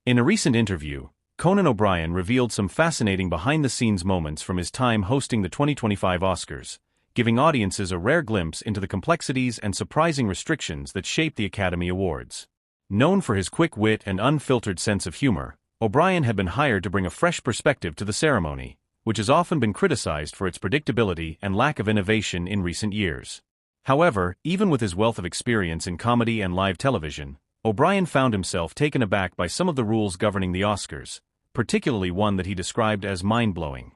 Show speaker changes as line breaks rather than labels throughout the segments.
In a recent interview, Conan O'Brien revealed some fascinating behind-the-scenes moments from his time hosting the 2025 Oscars, giving audiences a rare glimpse into the complexities and surprising restrictions that shape the Academy Awards. Known for his quick wit and unfiltered sense of humor, O'Brien had been hired to bring a fresh perspective to the ceremony, which has often been criticized for its predictability and lack of innovation in recent years. However, even with his wealth of experience in comedy and live television, O'Brien found himself taken aback by some of the rules governing the Oscars, particularly one that he described as mind-blowing.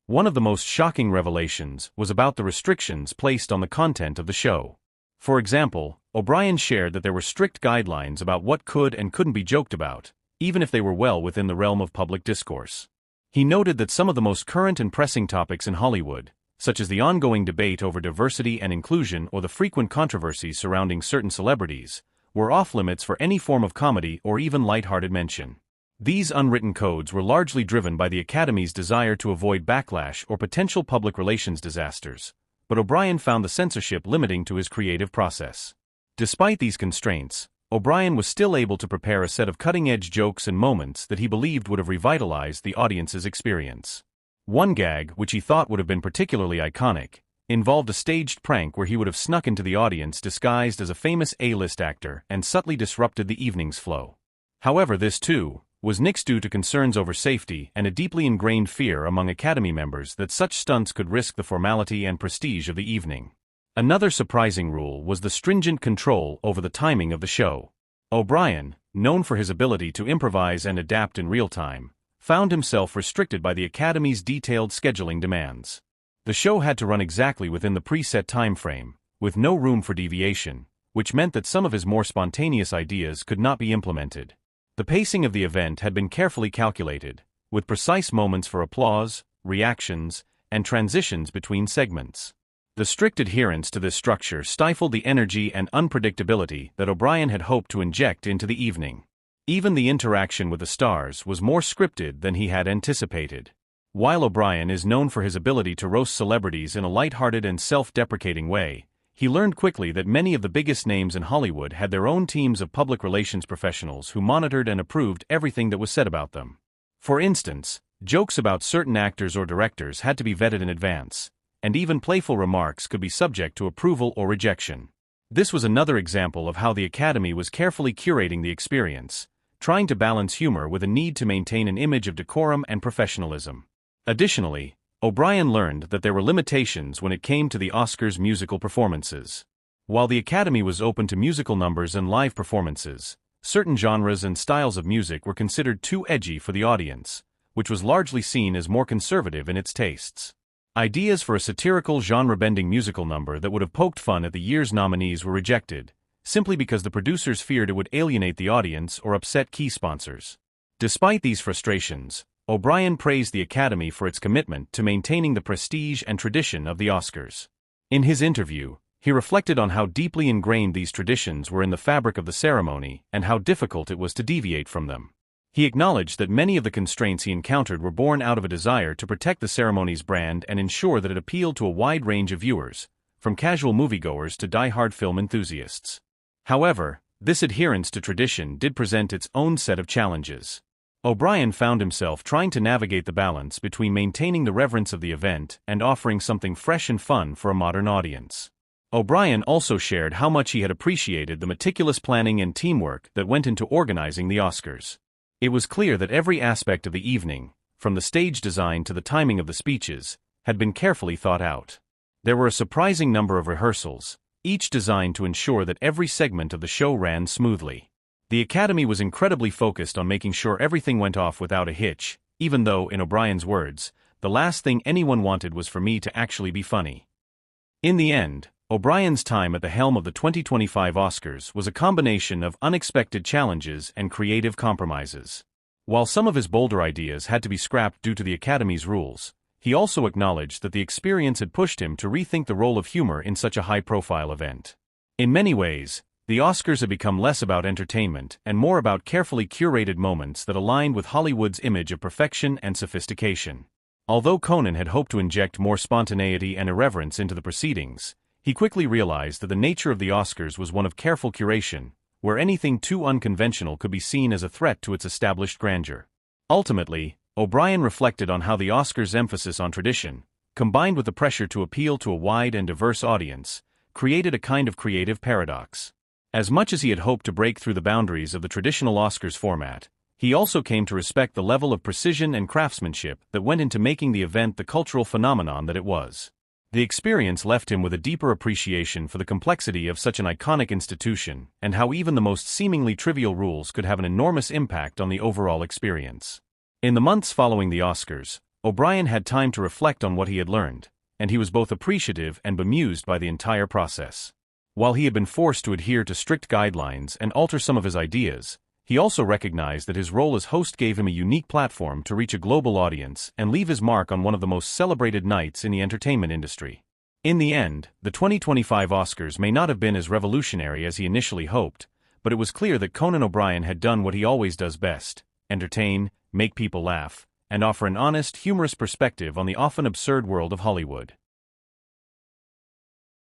One of the most shocking revelations was about the restrictions placed on the content of the show. For example, O'Brien shared that there were strict guidelines about what could and couldn't be joked about, even if they were well within the realm of public discourse. He noted that some of the most current and pressing topics in Hollywood, such as the ongoing debate over diversity and inclusion or the frequent controversies surrounding certain celebrities, were off-limits for any form of comedy or even light-hearted mention. These unwritten codes were largely driven by the Academy's desire to avoid backlash or potential public relations disasters, but O'Brien found the censorship limiting to his creative process. Despite these constraints, O'Brien was still able to prepare a set of cutting-edge jokes and moments that he believed would have revitalized the audience's experience. One gag, which he thought would have been particularly iconic, involved a staged prank where he would have snuck into the audience disguised as a famous A-list actor and subtly disrupted the evening's flow. However, this too was nixed due to concerns over safety and a deeply ingrained fear among Academy members that such stunts could risk the formality and prestige of the evening. Another surprising rule was the stringent control over the timing of the show. O'Brien, known for his ability to improvise and adapt in real time, found himself restricted by the Academy's detailed scheduling demands. The show had to run exactly within the preset time frame, with no room for deviation, which meant that some of his more spontaneous ideas could not be implemented. The pacing of the event had been carefully calculated, with precise moments for applause, reactions, and transitions between segments. The strict adherence to this structure stifled the energy and unpredictability that O'Brien had hoped to inject into the evening. Even the interaction with the stars was more scripted than he had anticipated. While O'Brien is known for his ability to roast celebrities in a lighthearted and self-deprecating way, he learned quickly that many of the biggest names in Hollywood had their own teams of public relations professionals who monitored and approved everything that was said about them. For instance, jokes about certain actors or directors had to be vetted in advance, and even playful remarks could be subject to approval or rejection. This was another example of how the Academy was carefully curating the experience, trying to balance humor with a need to maintain an image of decorum and professionalism. Additionally, O'Brien learned that there were limitations when it came to the Oscars' musical performances. While the Academy was open to musical numbers and live performances, certain genres and styles of music were considered too edgy for the audience, which was largely seen as more conservative in its tastes. Ideas for a satirical genre-bending musical number that would have poked fun at the year's nominees were rejected, simply because the producers feared it would alienate the audience or upset key sponsors. Despite these frustrations, O'Brien praised the Academy for its commitment to maintaining the prestige and tradition of the Oscars. In his interview, he reflected on how deeply ingrained these traditions were in the fabric of the ceremony and how difficult it was to deviate from them. He acknowledged that many of the constraints he encountered were born out of a desire to protect the ceremony's brand and ensure that it appealed to a wide range of viewers, from casual moviegoers to die-hard film enthusiasts. However, this adherence to tradition did present its own set of challenges. O'Brien found himself trying to navigate the balance between maintaining the reverence of the event and offering something fresh and fun for a modern audience. O'Brien also shared how much he had appreciated the meticulous planning and teamwork that went into organizing the Oscars. It was clear that every aspect of the evening, from the stage design to the timing of the speeches, had been carefully thought out. There were a surprising number of rehearsals, each designed to ensure that every segment of the show ran smoothly. The Academy was incredibly focused on making sure everything went off without a hitch, even though, in O'Brien's words, the last thing anyone wanted was for me to actually be funny. In the end, O'Brien's time at the helm of the 2025 Oscars was a combination of unexpected challenges and creative compromises. While some of his bolder ideas had to be scrapped due to the Academy's rules, he also acknowledged that the experience had pushed him to rethink the role of humor in such a high-profile event. In many ways, the Oscars had become less about entertainment and more about carefully curated moments that aligned with Hollywood's image of perfection and sophistication. Although Conan had hoped to inject more spontaneity and irreverence into the proceedings, he quickly realized that the nature of the Oscars was one of careful curation, where anything too unconventional could be seen as a threat to its established grandeur. Ultimately, O'Brien reflected on how the Oscars' emphasis on tradition, combined with the pressure to appeal to a wide and diverse audience, created a kind of creative paradox. As much as he had hoped to break through the boundaries of the traditional Oscars format, he also came to respect the level of precision and craftsmanship that went into making the event the cultural phenomenon that it was. The experience left him with a deeper appreciation for the complexity of such an iconic institution and how even the most seemingly trivial rules could have an enormous impact on the overall experience. In the months following the Oscars, O'Brien had time to reflect on what he had learned, and he was both appreciative and bemused by the entire process. While he had been forced to adhere to strict guidelines and alter some of his ideas, he also recognized that his role as host gave him a unique platform to reach a global audience and leave his mark on one of the most celebrated nights in the entertainment industry. In the end, the 2025 Oscars may not have been as revolutionary as he initially hoped, but it was clear that Conan O'Brien had done what he always does best: entertain, make people laugh, and offer an honest, humorous perspective on the often absurd world of Hollywood.